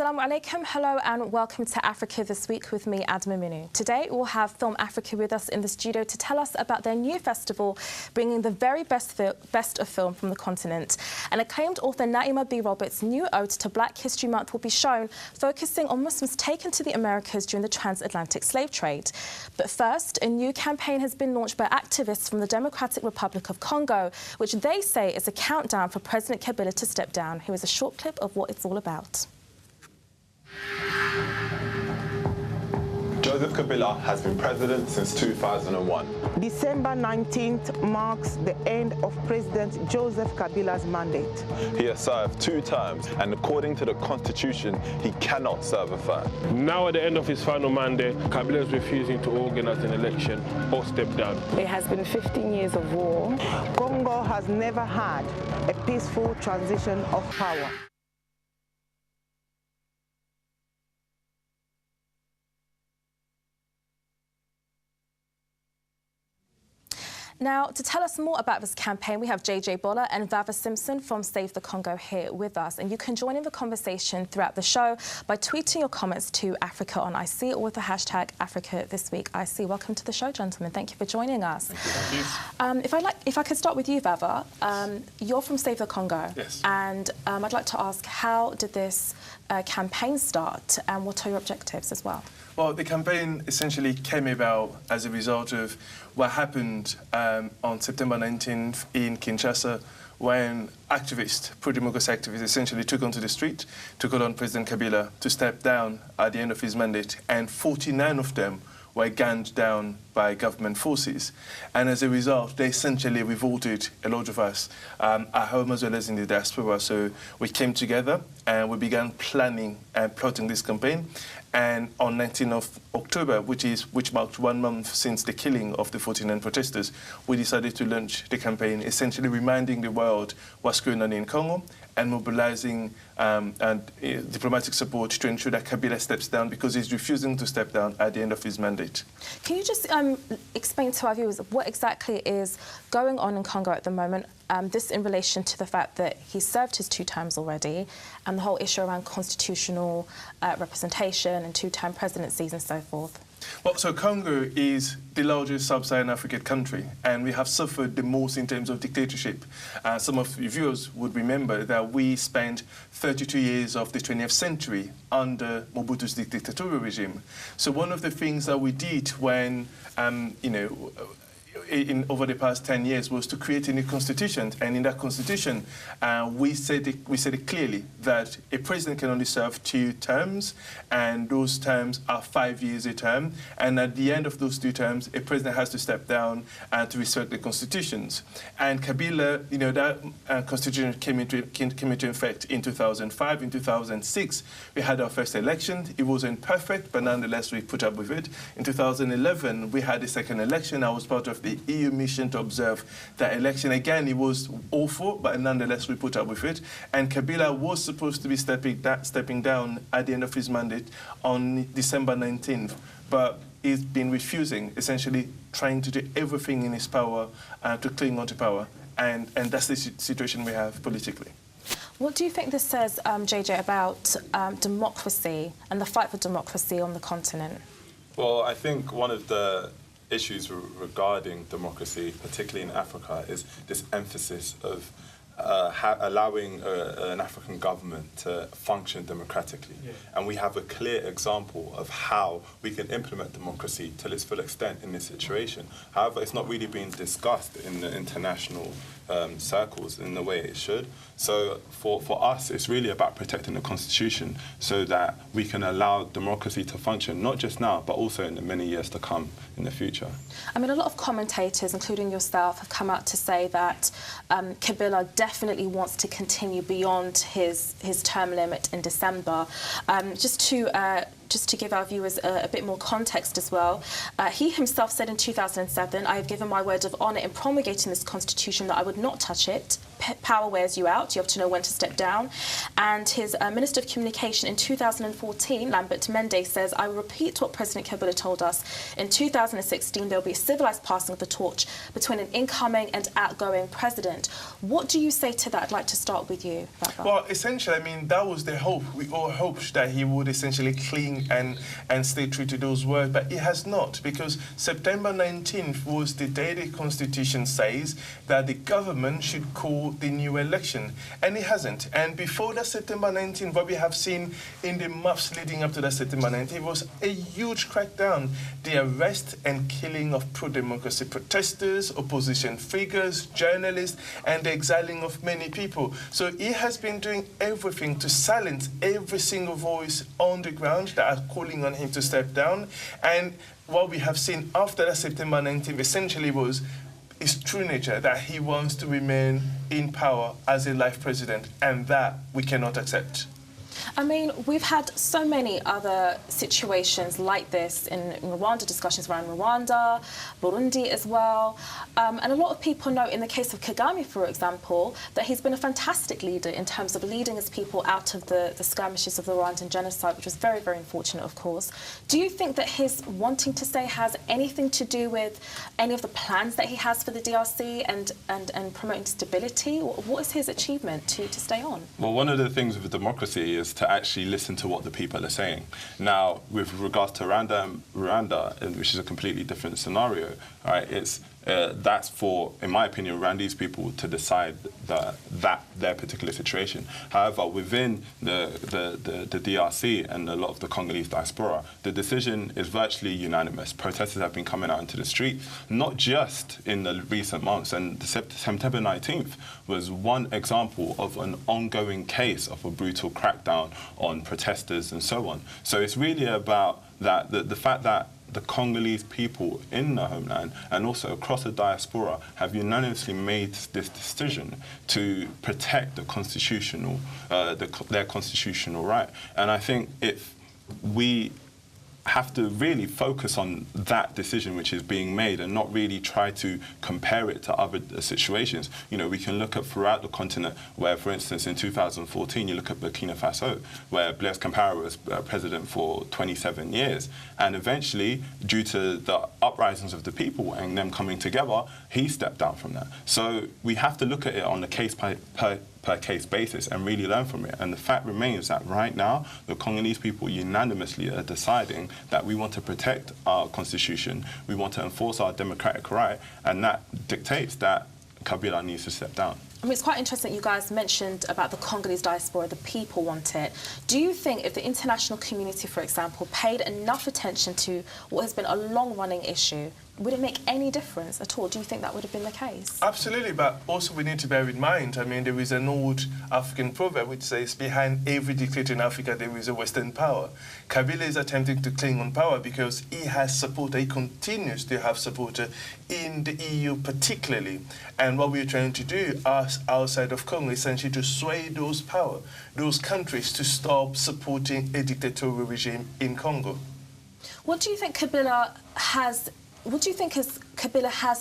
Assalamu alaikum, hello and welcome to Africa This Week with me, Adama Minu. Today we'll have Film Africa with us in the studio to tell us about their new festival, bringing the very best of film from the continent. And acclaimed author Naima B. Roberts' new ode to Black History Month will be shown, focusing on Muslims taken to the Americas during the transatlantic slave trade. But first, a new campaign has been launched by activists from the Democratic Republic of Congo, which they say is a countdown for President Kabila to step down. Here is a short clip of what it's all about. Joseph Kabila has been president since 2001. December 19th marks the end of President Joseph Kabila's mandate. He has served 2 terms, and according to the constitution, he cannot serve a third. Now at the end of his final mandate, Kabila is refusing to organize an election or step down. It has been 15 years of war. Congo has never had a peaceful transition of power. Now, to tell us more about this campaign, we have JJ Bola and Vava Simpson from Save the Congo here with us. And you can join in the conversation throughout the show by tweeting your comments to Africa on IC or with the hashtag Africa This Week IC. Welcome to the show, gentlemen. Thank you for joining us. Thank you. If I could start with you, Vava. You're from Save the Congo. Yes. And I'd like to ask, how did this campaign start and what are your objectives as well? Well, the campaign essentially came about as a result of what happened on September 19th in Kinshasa, when activists, pro-democracy activists, essentially took onto the street to call on President Kabila to step down at the end of his mandate, and 49 of them were gunned down by government forces. And as a result, they essentially revolted, a lot of us, at home as well as in the diaspora. So we came together and we began planning and plotting this campaign. And on 19th of October, which marked 1 month since the killing of the 49 protesters, we decided to launch the campaign, essentially reminding the world what's going on in Congo and mobilizing diplomatic support to ensure that Kabila steps down, because he's refusing to step down at the end of his mandate. Can you just explain to our viewers what exactly is going on in Congo at the moment? This in relation to the fact that he served his 2 terms already, and the whole issue around constitutional representation and 2-term presidencies and so forth. Well, so Congo is the largest sub-Saharan African country, and we have suffered the most in terms of dictatorship. Some of the viewers would remember that we spent 32 years of the 20th century under Mobutu's dictatorial regime. So one of the things that we did when, over the past 10 years was to create a new constitution, and in that constitution we said it clearly that a president can only serve 2 terms, and those terms are 5 years a term, and at the end of those 2 terms a president has to step down to respect the constitutions. And Kabila, that constitution came into effect in 2005. In 2006 we had our first election. It wasn't perfect, but nonetheless we put up with it. In 2011 we had a second election. I was part of the EU mission to observe that election. Again, it was awful, but nonetheless we put up with it. And Kabila was supposed to be stepping down at the end of his mandate on December 19th, but he's been refusing, essentially trying to do everything in his power to cling on to power. And that's the situation we have politically. What do you think this says, JJ, about democracy and the fight for democracy on the continent? Well, I think one of the issues regarding democracy, particularly in Africa, is this emphasis of allowing an African government to function democratically. Yeah. And we have a clear example of how we can implement democracy to its full extent in this situation. However, it's not really being discussed in the international circles in the way it should. So for us, it's really about protecting the constitution so that we can allow democracy to function, not just now, but also in the many years to come in the future. I mean, a lot of commentators, including yourself, have come out to say that Kabila definitely wants to continue beyond his term limit in December. Just to give our viewers a bit more context as well, he himself said in 2007, "I have given my word of honour in promulgating this constitution that I would not touch it, power wears you out. You have to know when to step down. And his Minister of Communication in 2014, Lambert Mende, says, I will repeat what President Kabila told us. In 2016, there will be a civilized passing of the torch between an incoming and outgoing president. What do you say to that? I'd like to start with you, Baba. Well, essentially, I mean, that was the hope. We all hoped that he would essentially cling and stay true to those words, but he has not, because September 19th was the day the Constitution says that the government should call the new election, and it hasn't. And before that September 19th, what we have seen in the months leading up to that September 19th was a huge crackdown, the arrest and killing of pro-democracy protesters, opposition figures, journalists, and the exiling of many people. So he has been doing everything to silence every single voice on the ground that are calling on him to step down. And what we have seen after that September 19th essentially was his true nature, that he wants to remain in power as a life president, and that we cannot accept. I mean, we've had so many other situations like this in Rwanda, discussions around Rwanda, Burundi as well. And a lot of people know, in the case of Kagame, for example, that he's been a fantastic leader in terms of leading his people out of the skirmishes of the Rwandan genocide, which was very, very unfortunate, of course. Do you think that his wanting to stay has anything to do with any of the plans that he has for the DRC and promoting stability? What is his achievement to stay on? Well, one of the things with democracy is to actually listen to what the people are saying. Now, with regards to Rwanda, which is a completely different scenario, right? That's for, in my opinion, Rwandese people to decide their particular situation. However, within the DRC and a lot of the Congolese diaspora, the decision is virtually unanimous. Protesters have been coming out into the street, not just in the recent months. And September 19th was one example of an ongoing case of a brutal crackdown on protesters and so on. So it's really about that the fact that the Congolese people in the homeland and also across the diaspora have unanimously made this decision to protect the constitutional, their constitutional right. And I think if we have to really focus on that decision which is being made and not really try to compare it to other situations. You know, we can look at throughout the continent where, for instance, in 2014, you look at Burkina Faso, where Blaise Compaoré was president for 27 years. And eventually, due to the uprisings of the people and them coming together, he stepped down from that. So we have to look at it on a case per case basis and really learn from it. And the fact remains that right now, the Congolese people unanimously are deciding that we want to protect our constitution, we want to enforce our democratic right, and that dictates that Kabila needs to step down. I mean, it's quite interesting you guys mentioned about the Congolese diaspora, the people want it. Do you think if the international community, for example, paid enough attention to what has been a long-running issue, would it make any difference at all? Do you think that would have been the case? Absolutely, but also we need to bear in mind, I mean, there is an old African proverb which says, behind every dictator in Africa there is a Western power. Kabila is attempting to cling on power because he has supporter, he continues to have supporter in the EU particularly. And what we're trying to do outside of Congo is essentially to sway those countries to stop supporting a dictatorial regime in Congo. What do you think Kabila has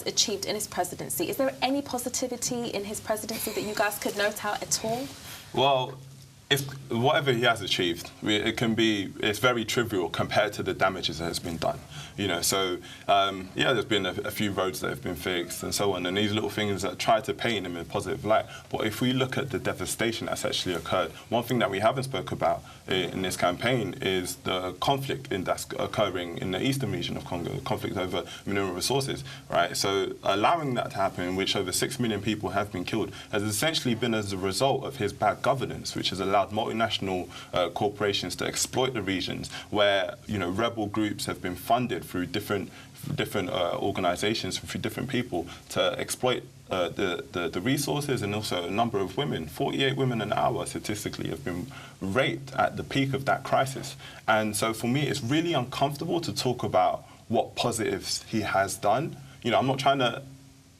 achieved in his presidency? Is there any positivity in his presidency that you guys could note out at all? Well, whatever he has achieved, it's very trivial compared to the damages that has been done. You know, so yeah, there's been a few roads that have been fixed and so on, and these little things that try to paint him in a positive light. But if we look at the devastation that's actually occurred, one thing that we haven't spoke about in this campaign is the conflict that's occurring in the eastern region of Congo, the conflict over mineral resources, right? So allowing that to happen, in which over 6 million people have been killed, has essentially been as a result of his bad governance, which has allowed multinational corporations to exploit the regions where, you know, rebel groups have been funded through different organizations, through different people to exploit the resources, and also a number of women. 48 women an hour statistically have been raped at the peak of that crisis. And so for me, it's really uncomfortable to talk about what positives he has done. You know, I'm not trying to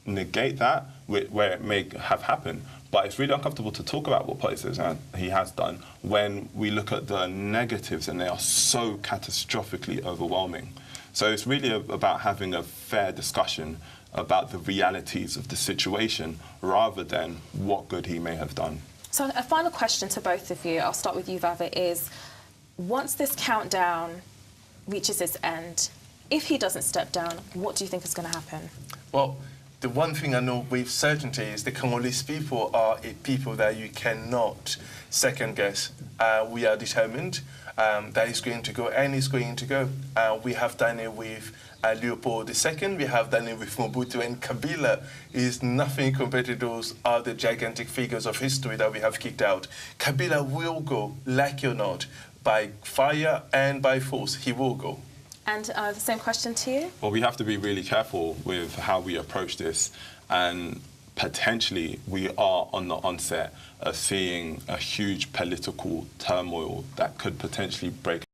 negate that where it may have happened, but it's really uncomfortable to talk about what positives he has done when we look at the negatives, and they are so catastrophically overwhelming. So it's really about having a fair discussion about the realities of the situation rather than what good he may have done. So a final question to both of you, I'll start with you, Vava, is once this countdown reaches its end, if he doesn't step down, what do you think is going to happen? Well, the one thing I know with certainty is the Congolese people are a people that you cannot second guess. We are determined that it's going to go, and it's going to go. We have done it with Leopold II, we have done it with Mobutu, and Kabila is nothing compared to those other gigantic figures of history that we have kicked out. Kabila will go, like or not, by fire and by force, he will go. And the same question to you? Well, we have to be really careful with how we approach this, and potentially we are on the onset of seeing a huge political turmoil that could potentially break